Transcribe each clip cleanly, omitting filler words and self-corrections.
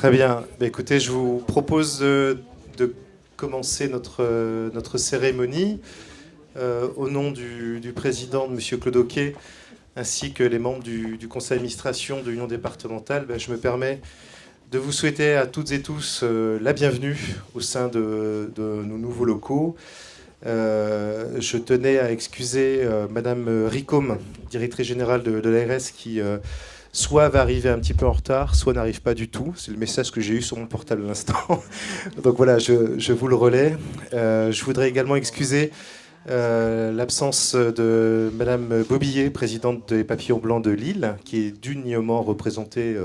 Très bien. Écoutez, je vous propose de commencer notre cérémonie au nom du président, de M. Claude Oquet, ainsi que les membres du conseil d'administration de l'Union départementale. Je me permets de vous souhaiter à toutes et tous la bienvenue au sein de nos nouveaux locaux. Je tenais à excuser Madame Ricôme, directrice générale de l'ARS, qui soit va arriver un petit peu en retard, soit n'arrive pas du tout. C'est le message que j'ai eu sur mon portable à l'instant. Donc voilà, je vous le relais. Je voudrais également excuser l'absence de Madame Bobillet, présidente des Papillons Blancs de Lille, qui est dignement représentée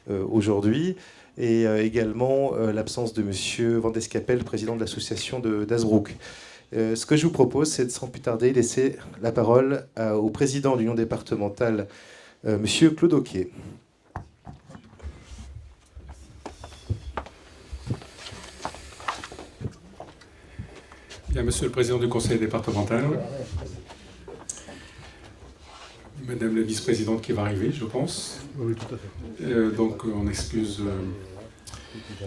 aujourd'hui, et également l'absence de Monsieur Van Descapelle, président de l'association d'Hazebrouck. Ce que je vous propose, c'est de sans plus tarder laisser la parole au président de l'Union départementale, Monsieur Claude Oquet. Bien, Monsieur le Président du Conseil départemental, Madame la Vice-présidente qui va arriver, je pense. Oui, tout à fait. Donc, on excuse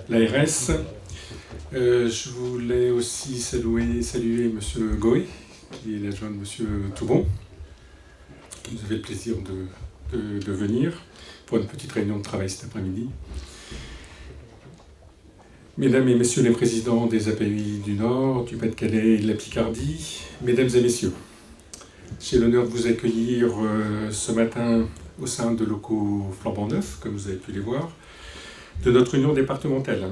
l'ARS. Je voulais aussi saluer Monsieur Goé, qui est l'adjoint de Monsieur Toubon, qui nous avait le plaisir de venir pour une petite réunion de travail cet après-midi. Mesdames et Messieurs les présidents des API du Nord, du Pas-de-Calais et de la Picardie, Mesdames et Messieurs, j'ai l'honneur de vous accueillir ce matin au sein de locaux flambant neufs, comme vous avez pu les voir, de notre union départementale.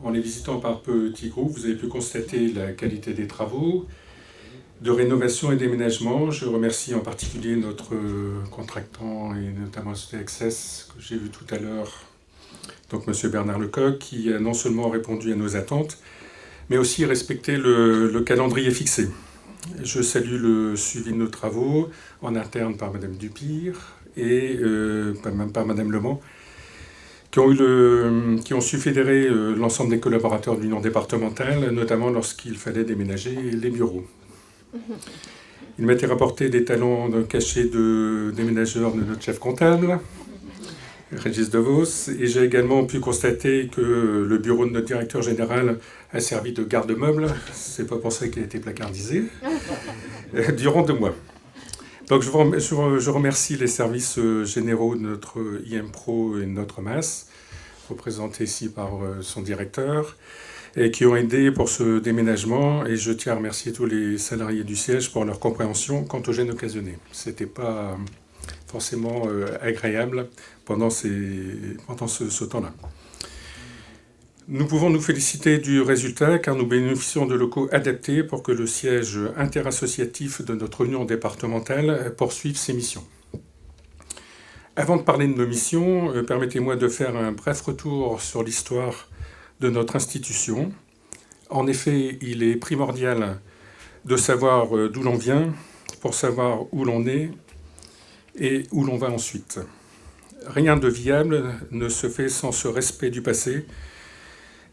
En les visitant par petits groupes, vous avez pu constater la qualité des travaux de rénovation et d'aménagement. Je remercie en particulier notre contractant et notamment Société Access, que j'ai vu tout à l'heure, donc M. Bernard Lecoq, qui a non seulement répondu à nos attentes, mais aussi respecté le calendrier fixé. Je salue le suivi de nos travaux en interne par Mme Dupire et par Mme Lemans, qui ont su fédérer l'ensemble des collaborateurs de l'Union départementale, notamment lorsqu'il fallait déménager les bureaux. Il m'a été rapporté des talents cachés de déménageurs de notre chef comptable, Régis DeVos, et j'ai également pu constater que le bureau de notre directeur général a servi de garde-meuble, c'est pas pour ça qu'il a été placardisé, durant 2 mois. Donc je remercie les services généraux de notre IMPRO et de notre MAS, représentés ici par son directeur, et qui ont aidé pour ce déménagement. Et je tiens à remercier tous les salariés du siège pour leur compréhension quant aux gênes occasionnés. Ce n'était pas forcément agréable pendant ce temps-là. Nous pouvons nous féliciter du résultat car nous bénéficions de locaux adaptés pour que le siège interassociatif de notre union départementale poursuive ses missions. Avant de parler de nos missions, permettez-moi de faire un bref retour sur l'histoire de notre institution. En effet, il est primordial de savoir d'où l'on vient pour savoir où l'on est et où l'on va ensuite. Rien de viable ne se fait sans ce respect du passé.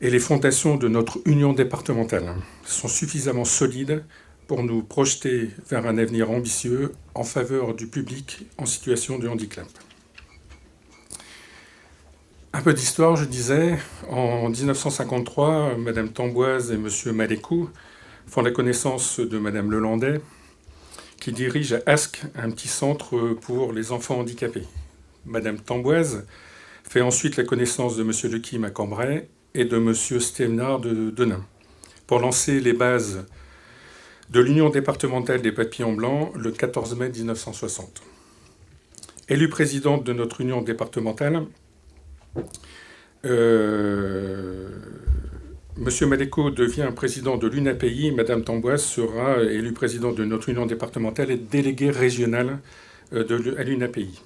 Et les fondations de notre union départementale sont suffisamment solides pour nous projeter vers un avenir ambitieux en faveur du public en situation de handicap. Un peu d'histoire, je disais. En 1953, Mme Tamboise et M. Malécou font la connaissance de Mme Lelandais, qui dirige à Ascq un petit centre pour les enfants handicapés. Mme Tamboise fait ensuite la connaissance de M. Lequim à Cambrai et de M. Stévenard de Denain, pour lancer les bases de l'Union départementale des Papillons Blancs le 14 mai 1960. Élue présidente de notre union départementale, M. Malécot devient président de l'UNAPI et Mme Tamboise sera élue présidente de notre union départementale et déléguée régionale à l'UNAPI.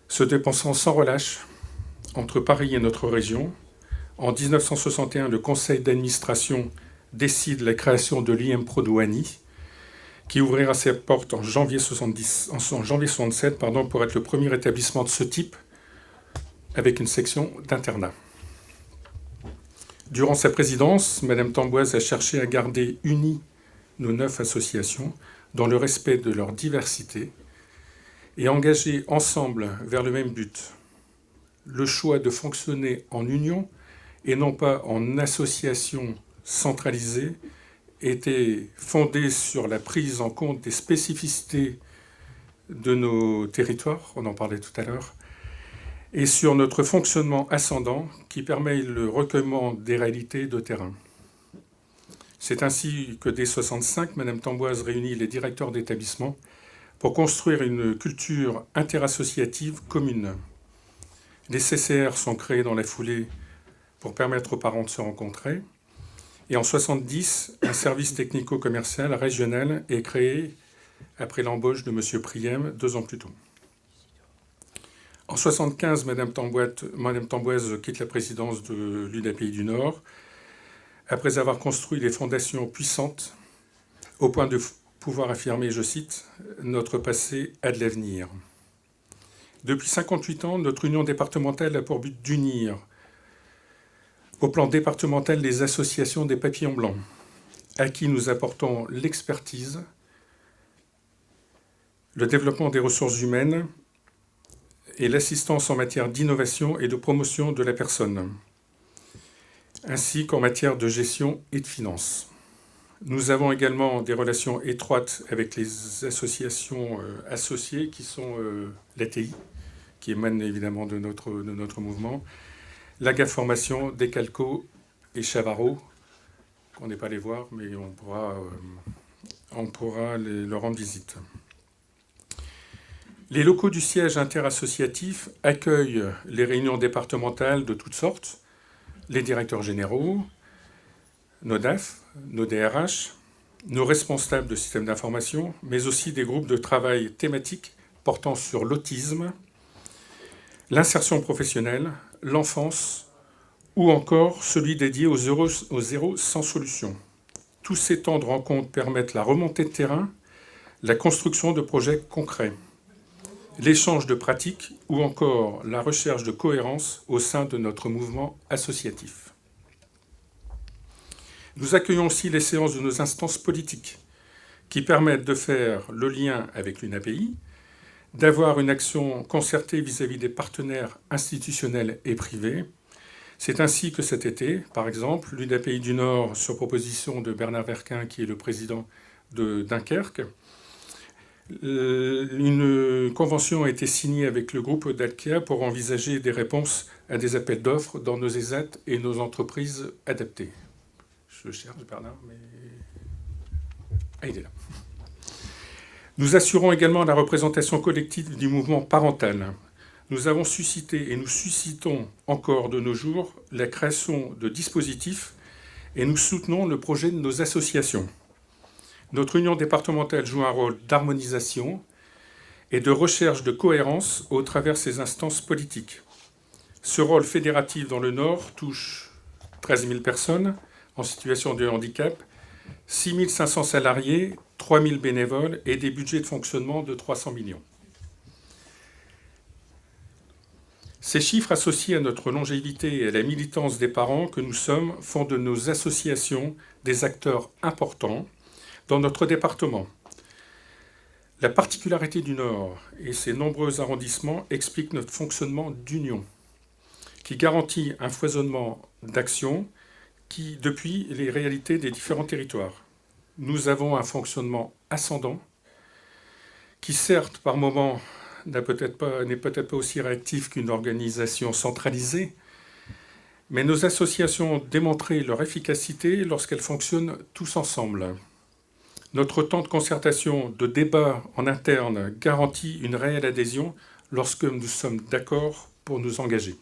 Se dépensant sans relâche entre Paris et notre région, en 1961, le conseil d'administration décide la création de l'IMPRO d'Ouani, qui ouvrira ses portes en janvier 1967 pour être le premier établissement de ce type avec une section d'internat. Durant sa présidence, Mme Tamboise a cherché à garder unies nos 9 associations dans le respect de leur diversité et engagé ensemble vers le même but, le choix de fonctionner en union et non pas en association centralisée était fondé sur la prise en compte des spécificités de nos territoires, on en parlait tout à l'heure, et sur notre fonctionnement ascendant qui permet le recueillement des réalités de terrain. C'est ainsi que dès 1965, Mme Tamboise réunit les directeurs d'établissement pour construire une culture interassociative commune. Les CCR sont créés dans la foulée pour permettre aux parents de se rencontrer. Et en 1970, un service technico-commercial régional est créé après l'embauche de M. Priem 2 ans plus tôt. En 1975, Mme Tamboise quitte la présidence de l'UNAPI du Nord après avoir construit les fondations puissantes au point de pouvoir affirmer, je cite, « Notre passé a de l'avenir ». Depuis 58 ans, notre union départementale a pour but d'unir au plan départemental les associations des papillons blancs, à qui nous apportons l'expertise, le développement des ressources humaines et l'assistance en matière d'innovation et de promotion de la personne, ainsi qu'en matière de gestion et de finances. Nous avons également des relations étroites avec les associations associées qui sont l'ATI, qui émanent évidemment de notre mouvement, l'AGA Formation, Decalco et Chavaro, qu'on n'est pas allé voir, mais on pourra leur rendre visite. Les locaux du siège interassociatif accueillent les réunions départementales de toutes sortes, les directeurs généraux, nos DAF, nos DRH, nos responsables de systèmes d'information, mais aussi des groupes de travail thématiques portant sur l'autisme, l'insertion professionnelle, l'enfance ou encore celui dédié aux zéro sans solution. Tous ces temps de rencontre permettent la remontée de terrain, la construction de projets concrets, l'échange de pratiques ou encore la recherche de cohérence au sein de notre mouvement associatif. Nous accueillons aussi les séances de nos instances politiques qui permettent de faire le lien avec l'UNAPI, d'avoir une action concertée vis-à-vis des partenaires institutionnels et privés. C'est ainsi que cet été, par exemple, l'UNAPI du Nord, sur proposition de Bernard Verquin, qui est le président de Dunkerque, une convention a été signée avec le groupe d'Alkea pour envisager des réponses à des appels d'offres dans nos ESAT et nos entreprises adaptées. Je cherche Bernard, mais... Ah, il est là. Nous assurons également la représentation collective du mouvement parental. Nous avons suscité et nous suscitons encore de nos jours la création de dispositifs et nous soutenons le projet de nos associations. Notre union départementale joue un rôle d'harmonisation et de recherche de cohérence au travers de ses instances politiques. Ce rôle fédératif dans le Nord touche 13 000 personnes en situation de handicap, 6 500 salariés, 3 000 bénévoles et des budgets de fonctionnement de 300 millions. Ces chiffres associés à notre longévité et à la militance des parents que nous sommes font de nos associations des acteurs importants dans notre département. La particularité du Nord et ses nombreux arrondissements expliquent notre fonctionnement d'union, qui garantit un foisonnement d'actions qui, depuis les réalités des différents territoires. Nous avons un fonctionnement ascendant qui, certes, par moments, n'est peut-être pas aussi réactif qu'une organisation centralisée, mais nos associations ont démontré leur efficacité lorsqu'elles fonctionnent tous ensemble. Notre temps de concertation, de débat en interne garantit une réelle adhésion lorsque nous sommes d'accord pour nous engager.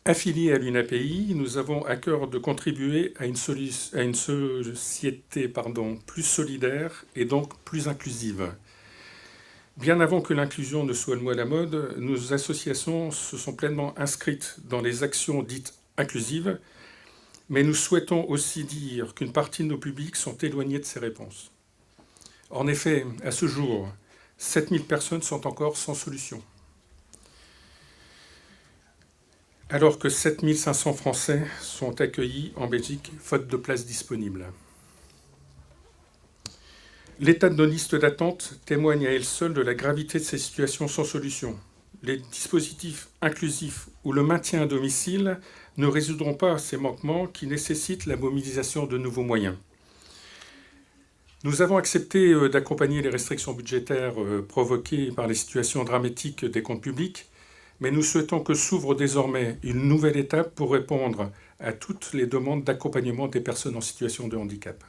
Affiliés à l'UNAPI, nous avons à cœur de contribuer à une société plus solidaire et donc plus inclusive. Bien avant que l'inclusion ne soit le mot à la mode, nos associations se sont pleinement inscrites dans les actions dites inclusives, mais nous souhaitons aussi dire qu'une partie de nos publics sont éloignés de ces réponses. En effet, à ce jour, 7000 personnes sont encore sans solution, alors que 7500 Français sont accueillis en Belgique, faute de places disponibles. L'état de nos listes d'attente témoigne à elle seule de la gravité de ces situations sans solution. les dispositifs inclusifs ou le maintien à domicile ne résoudront pas ces manquements qui nécessitent la mobilisation de nouveaux moyens. Nous avons accepté d'accompagner les restrictions budgétaires provoquées par les situations dramatiques des comptes publics, mais nous souhaitons que s'ouvre désormais une nouvelle étape pour répondre à toutes les demandes d'accompagnement des personnes en situation de handicap.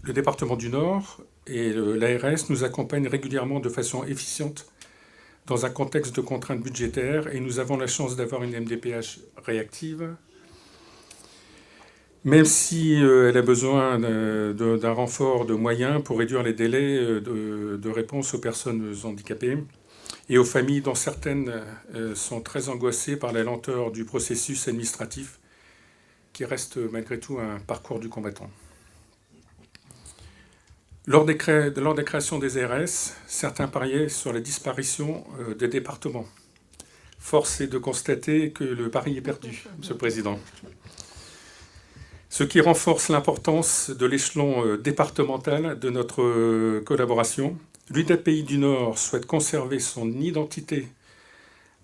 Le département du Nord et l'ARS nous accompagnent régulièrement de façon efficiente dans un contexte de contraintes budgétaires et nous avons la chance d'avoir une MDPH réactive, même si elle a besoin d'un renfort de moyens pour réduire les délais de réponse aux personnes handicapées et aux familles dont certaines sont très angoissées par la lenteur du processus administratif qui reste malgré tout un parcours du combattant. Lors des créations des ARS, certains pariaient sur la disparition des départements. Force est de constater que le pari est perdu, Monsieur le Président. Ce qui renforce l'importance de l'échelon départemental de notre collaboration. L'UDAPI du Nord souhaite conserver son identité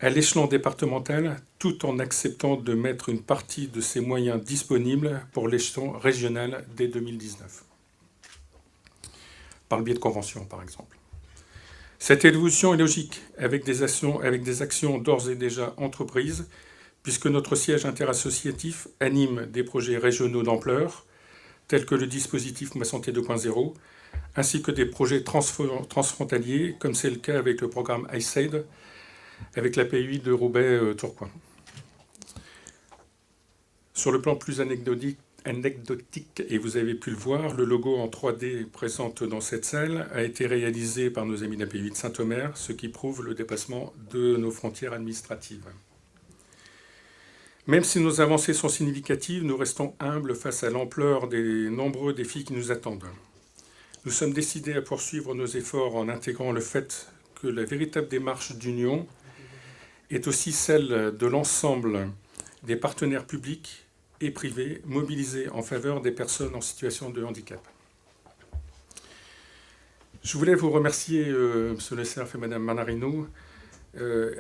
à l'échelon départemental tout en acceptant de mettre une partie de ses moyens disponibles pour l'échelon régional dès 2019. Par le biais de conventions, par exemple. Cette évolution est logique avec des actions d'ores et déjà entreprises, puisque notre siège interassociatif anime des projets régionaux d'ampleur, tels que le dispositif Ma Santé 2.0, ainsi que des projets transfrontaliers, comme c'est le cas avec le programme ICED, avec la PUI de Roubaix-Tourcoing. Sur le plan plus anecdotique, et vous avez pu le voir, le logo en 3D présent dans cette salle a été réalisé par nos amis de la PUI de Saint-Omer, ce qui prouve le dépassement de nos frontières administratives. Même si nos avancées sont significatives, nous restons humbles face à l'ampleur des nombreux défis qui nous attendent. Nous sommes décidés à poursuivre nos efforts en intégrant le fait que la véritable démarche d'union est aussi celle de l'ensemble des partenaires publics et privés mobilisés en faveur des personnes en situation de handicap. Je voulais vous remercier, Monsieur le CERF et Madame Manarino,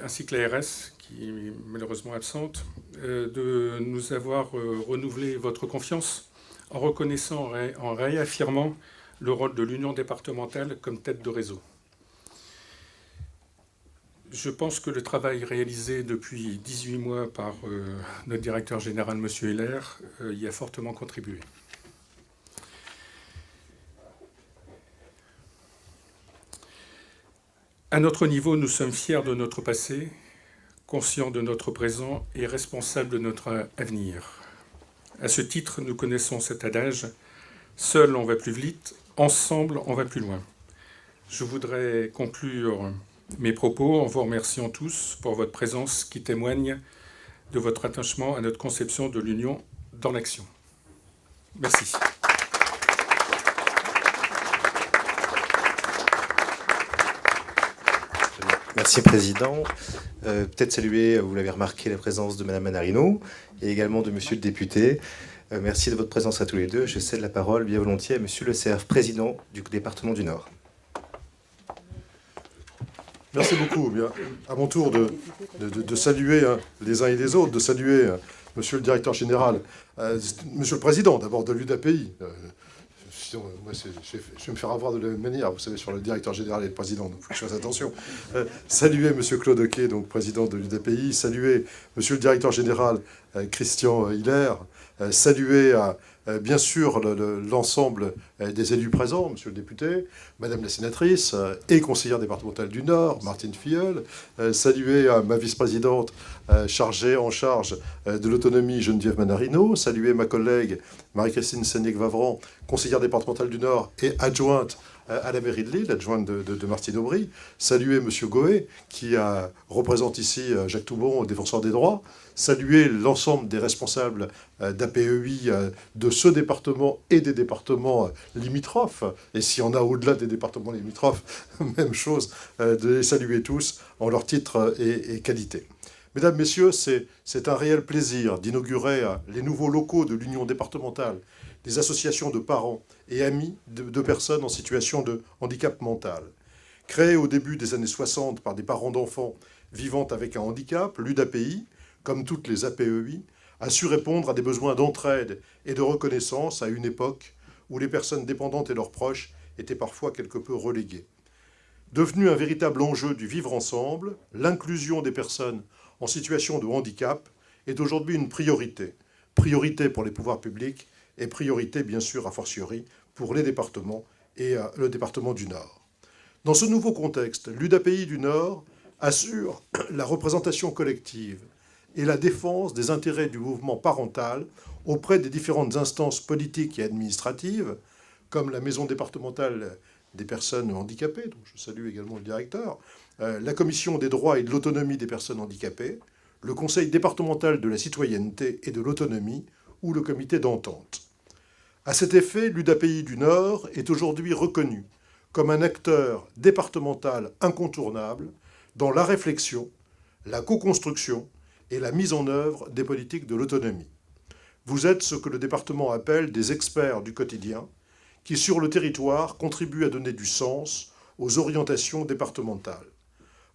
ainsi que l'ARS, qui est malheureusement absente, de nous avoir renouvelé votre confiance en reconnaissant, en réaffirmant le rôle de l'Union départementale comme tête de réseau. Je pense que le travail réalisé depuis 18 mois par notre directeur général, M. Heller, y a fortement contribué. À notre niveau, nous sommes fiers de notre passé, conscients de notre présent et responsables de notre avenir. À ce titre, nous connaissons cet adage « Seul, on va plus vite, ensemble, on va plus loin ». Je voudrais conclure mes propos en vous remerciant tous pour votre présence qui témoigne de votre attachement à notre conception de l'union dans l'action. Merci. Merci, Président. Peut-être saluer, vous l'avez remarqué, la présence de Madame Manarino et également de Monsieur le député. Merci de votre présence à tous les deux. Je cède la parole bien volontiers à Monsieur le CERF, Président du département du Nord. Merci beaucoup. Bien, à mon tour de saluer les uns et les autres, de saluer Monsieur le Directeur Général, Monsieur le Président d'abord de l'UDAPI. Moi, je vais me faire avoir de la même manière, vous savez, sur le directeur général et le président, donc il faut que je fasse attention. Saluer M. Claude Oquet, donc président de l'UDAPI, saluer M. le directeur général Christian Hiller, saluer bien sûr l'ensemble des élus présents, M. le député, Madame la sénatrice et conseillère départementale du Nord, Martine Filleul, saluer ma vice-présidente en charge de l'autonomie, Geneviève Manarino, saluer ma collègue Marie-Christine Sénèque-Vavran, conseillère départementale du Nord et adjointe à la mairie de Lille, adjointe de Martine Aubry, saluer M. Goé, qui représente ici Jacques Toubon, défenseur des droits, saluer l'ensemble des responsables d'APEI de ce département et des départements limitrophes, et s'il y en a au-delà des départements limitrophes, même chose, de les saluer tous en leur titre et qualité. Mesdames, Messieurs, c'est un réel plaisir d'inaugurer les nouveaux locaux de l'Union départementale des associations de parents et amis de personnes en situation de handicap mental. Créée au début des années 60 par des parents d'enfants vivant avec un handicap, l'UDAPI, comme toutes les APEI, a su répondre à des besoins d'entraide et de reconnaissance à une époque où les personnes dépendantes et leurs proches étaient parfois quelque peu reléguées. Devenu un véritable enjeu du vivre ensemble, l'inclusion des personnes en situation de handicap est aujourd'hui une priorité. Priorité pour les pouvoirs publics et priorité, bien sûr, a fortiori, pour les départements et le département du Nord. Dans ce nouveau contexte, l'UDAPI du Nord assure la représentation collective et la défense des intérêts du mouvement parental auprès des différentes instances politiques et administratives, comme la Maison départementale des personnes handicapées, dont je salue également le directeur, la Commission des droits et de l'autonomie des personnes handicapées, le Conseil départemental de la citoyenneté et de l'autonomie ou le comité d'entente. À cet effet, l'UDAPI du Nord est aujourd'hui reconnu comme un acteur départemental incontournable dans la réflexion, la co-construction et la mise en œuvre des politiques de l'autonomie. Vous êtes ce que le département appelle des experts du quotidien, qui sur le territoire contribuent à donner du sens aux orientations départementales.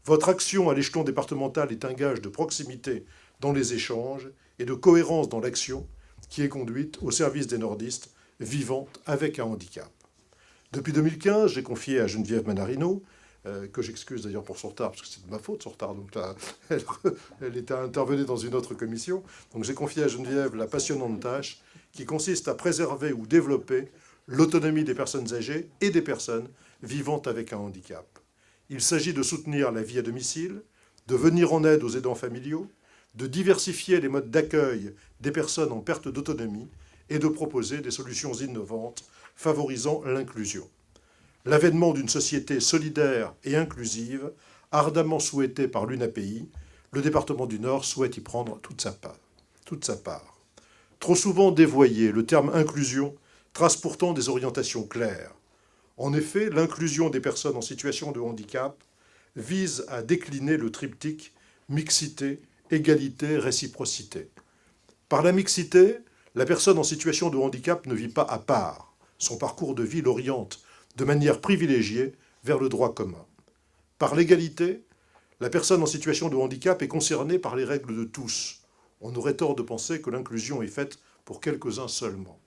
Votre action à l'échelon départemental est un gage de proximité dans les échanges et de cohérence dans l'action qui est conduite au service des nordistes vivant avec un handicap. Depuis 2015, j'ai confié à Geneviève Manarino, que j'excuse d'ailleurs pour son retard, parce que c'est de ma faute son retard, donc là, elle était intervenue dans une autre commission. Donc j'ai confié à Geneviève la passionnante tâche qui consiste à préserver ou développer l'autonomie des personnes âgées et des personnes vivant avec un handicap. Il s'agit de soutenir la vie à domicile, de venir en aide aux aidants familiaux, de diversifier les modes d'accueil des personnes en perte d'autonomie et de proposer des solutions innovantes favorisant l'inclusion. L'avènement d'une société solidaire et inclusive, ardemment souhaitée par l'UNAPI, le département du Nord souhaite y prendre toute sa part. Trop souvent dévoyé, le terme inclusion trace pourtant des orientations claires. En effet, l'inclusion des personnes en situation de handicap vise à décliner le triptyque mixité, égalité, réciprocité. Par la mixité, la personne en situation de handicap ne vit pas à part. Son parcours de vie l'oriente de manière privilégiée vers le droit commun. Par l'égalité, la personne en situation de handicap est concernée par les règles de tous. On aurait tort de penser que l'inclusion est faite pour quelques-uns seulement.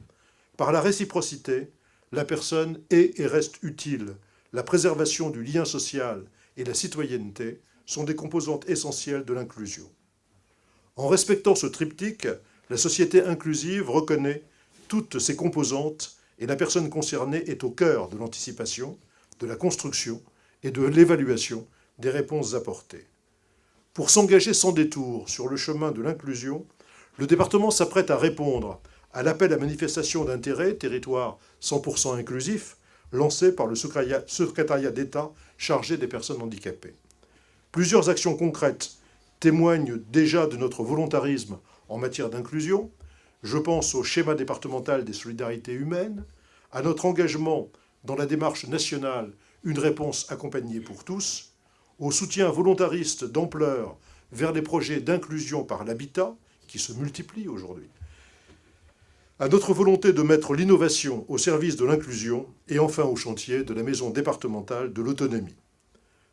Par la réciprocité, la personne est et reste utile. La préservation du lien social et la citoyenneté sont des composantes essentielles de l'inclusion. En respectant ce triptyque, la société inclusive reconnaît toutes ses composantes et la personne concernée est au cœur de l'anticipation, de la construction et de l'évaluation des réponses apportées. Pour s'engager sans détour sur le chemin de l'inclusion, le département s'apprête à répondre à l'appel à manifestation d'intérêt, territoire 100% inclusif, lancé par le secrétariat d'État chargé des personnes handicapées. Plusieurs actions concrètes témoignent déjà de notre volontarisme en matière d'inclusion. Je pense au schéma départemental des solidarités humaines, à notre engagement dans la démarche nationale Une réponse accompagnée pour tous, au soutien volontariste d'ampleur vers les projets d'inclusion par l'habitat, qui se multiplient aujourd'hui, à notre volonté de mettre l'innovation au service de l'inclusion et enfin au chantier de la Maison départementale de l'autonomie.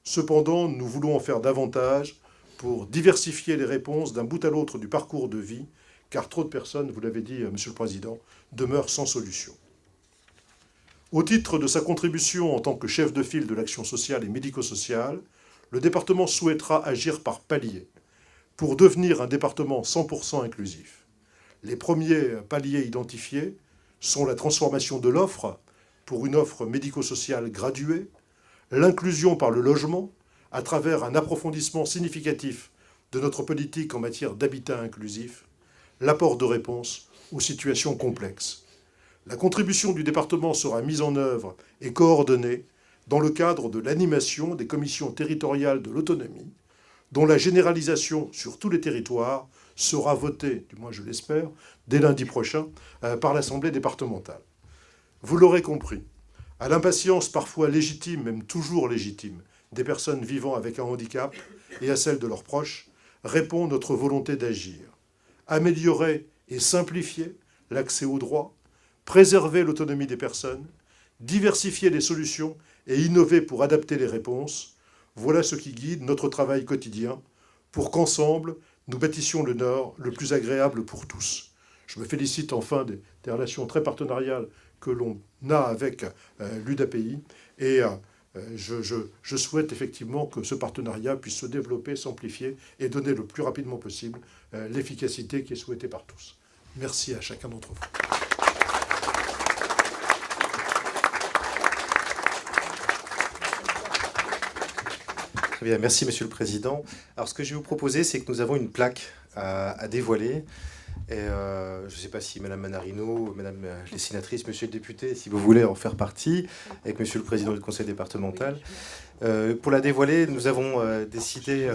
Cependant, nous voulons en faire davantage pour diversifier les réponses d'un bout à l'autre du parcours de vie, car trop de personnes, vous l'avez dit, Monsieur le Président, demeurent sans solution. Au titre de sa contribution en tant que chef de file de l'action sociale et médico-sociale, le département souhaitera agir par paliers pour devenir un département 100% inclusif. Les premiers paliers identifiés sont la transformation de l'offre pour une offre médico-sociale graduée, l'inclusion par le logement à travers un approfondissement significatif de notre politique en matière d'habitat inclusif, l'apport de réponses aux situations complexes. La contribution du département sera mise en œuvre et coordonnée dans le cadre de l'animation des commissions territoriales de l'autonomie, dont la généralisation sur tous les territoires sera votée, du moins je l'espère, dès lundi prochain par l'Assemblée départementale. Vous l'aurez compris, à l'impatience parfois légitime, même toujours légitime, des personnes vivant avec un handicap et à celle de leurs proches, répond notre volonté d'agir. Améliorer et simplifier l'accès aux droits, préserver l'autonomie des personnes, diversifier les solutions et innover pour adapter les réponses. Voilà ce qui guide notre travail quotidien pour qu'ensemble, nous bâtissions le Nord le plus agréable pour tous. Je me félicite enfin des relations très partenariales que l'on a avec l'UDAPI et je souhaite effectivement que ce partenariat puisse se développer, s'amplifier et donner le plus rapidement possible l'efficacité qui est souhaitée par tous. Merci à chacun d'entre vous. Très bien, merci Monsieur le Président. Alors ce que je vais vous proposer, c'est que nous avons une plaque à dévoiler. Et je ne sais pas si Madame Manarino, Madame les sénatrices, Monsieur le député, si vous voulez en faire partie, avec Monsieur le Président du Conseil départemental. Pour la dévoiler, nous avons décidé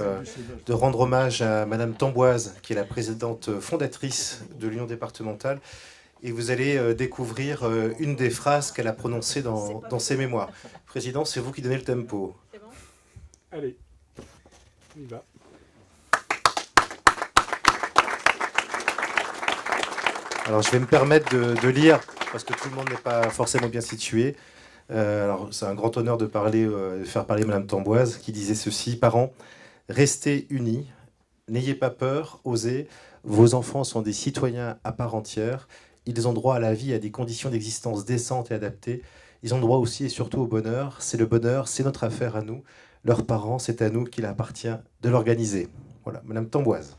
de rendre hommage à Madame Tamboise, qui est la présidente fondatrice de l'Union départementale. Et vous allez découvrir une des phrases qu'elle a prononcées dans ses mémoires. Président, c'est vous qui donnez le tempo. C'est bon ? Allez, on y va. Alors, je vais me permettre de lire, parce que tout le monde n'est pas forcément bien situé. Alors, c'est un grand honneur de faire parler Madame Tamboise, qui disait ceci: Parents, restez unis, n'ayez pas peur, osez. Vos enfants sont des citoyens à part entière. Ils ont droit à la vie, à des conditions d'existence décentes et adaptées. Ils ont droit aussi et surtout au bonheur. C'est le bonheur, c'est notre affaire à nous. Leurs parents, c'est à nous qu'il appartient de l'organiser. Voilà, Madame Tamboise.